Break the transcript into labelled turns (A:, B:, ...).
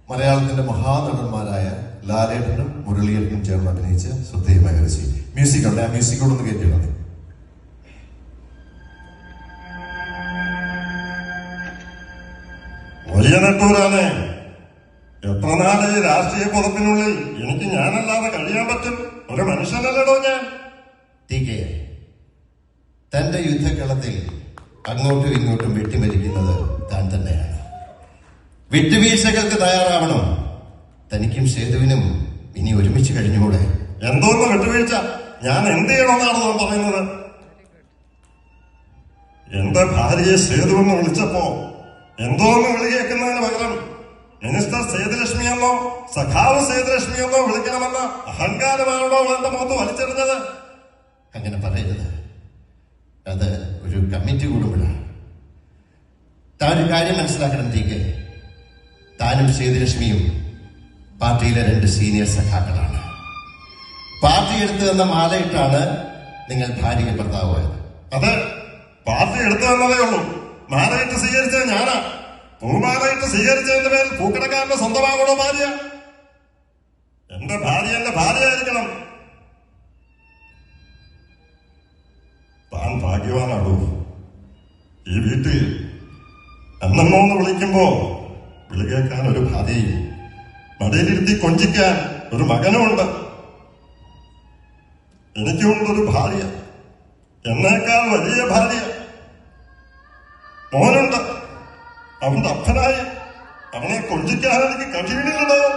A: മലയാളത്തിന്റെ മഹാനടന്മാരായ ലാലേട്ടനും മുരളിയേട്ടനും ചേർന്ന് അഭിനയിച്ച് ശ്രദ്ധേയമായ ഒരു സീൻ. മ്യൂസിക് ഉണ്ട്, ആ മ്യൂസിക്കോടൊന്ന് കയറ്റിയാണ്.
B: വലിയ നെട്ടൂരാണ്. എത്ര നാളെ രാഷ്ട്രീയ പുറത്തിനുള്ളിൽ എനിക്ക് ഞാനല്ലാതെ കഴിയാൻ പറ്റും? ഒരു മനുഷ്യനല്ലടോ ഞാൻ.
A: തന്റെ യുദ്ധക്കളത്തിൽ അങ്ങോട്ടും ഇങ്ങോട്ടും വെട്ടിമരിക്കുന്നത് താൻ തന്നെയാണ്. വിട്ടുവീഴ്ചകൾക്ക് തയ്യാറാവണം. തനിക്കും സേതുവിനും ഇനി ഒരുമിച്ച് കഴിഞ്ഞുകൂടെ?
B: എന്തോന്ന് വിട്ടുവീഴ്ച? ഞാൻ എന്ത് ചെയ്യണമെന്നാണ് ഞാൻ പറയുന്നത്? എന്റെ ഭാര്യയെ സേതുവെന്ന് വിളിച്ചപ്പോ എന്തോന്ന് വിളി കേൾക്കുന്നതിന് പകരം മിനിസ്റ്റർ സേതുലക്ഷ്മി എന്നോ സഖാവ് സേതുലക്ഷ്മി എന്നോ വിളിക്കണമെന്ന അഹങ്കാരമാണോ എന്റെ മുഖത്ത് വലിച്ചെറിഞ്ഞത്?
A: അങ്ങനെ പറയരുത്. അത് ഒരു കമ്മിറ്റി കൂടുമ്പോഴാണ്. താൻ ഒരു കാര്യം മനസ്സിലാക്കണം. താനും സേതുലക്ഷ്മിയും പാർട്ടിയിലെ 2 സീനിയർ സഖാക്കളാണ്. പാർട്ടി എടുത്തു തന്ന മാലയിട്ടാണ് നിങ്ങൾ ഭാര്യ ഭർത്താവായത്.
B: അതെ, പാർട്ടി എടുത്തു തന്നതേ ഉള്ളൂ. മാലയിട്ട് സ്വീകരിച്ചത് ഞാനാ. പൂമാലയിട്ട് സ്വീകരിച്ചതിന്റെ പേരിൽ പൂക്കടക്കാരന്റെ സ്വന്തമാകണോ ഭാര്യ? എന്റെ ഭാര്യ എന്റെ ഭാര്യയായിരിക്കണം. താൻ ഭാഗ്യവാനാണോ? ഈ വീട്ടിൽ അന്നമ്മോന്ന് വിളിക്കുമ്പോ വിളി കേൾക്കാൻ ഒരു ഭാര്യയും മടിയിലിരുത്തി കൊഞ്ചിക്കാൻ ഒരു മകനുമുണ്ട്. എനിക്കുണ്ടൊരു ഭാര്യ, എന്നേക്കാൾ വലിയ ഭാര്യ. മോനുണ്ട്, അവന്റെ അപ്പനായി. അവനെ കൊഞ്ചിക്കാൻ എനിക്ക് കഴിയണില്ലല്ലോ.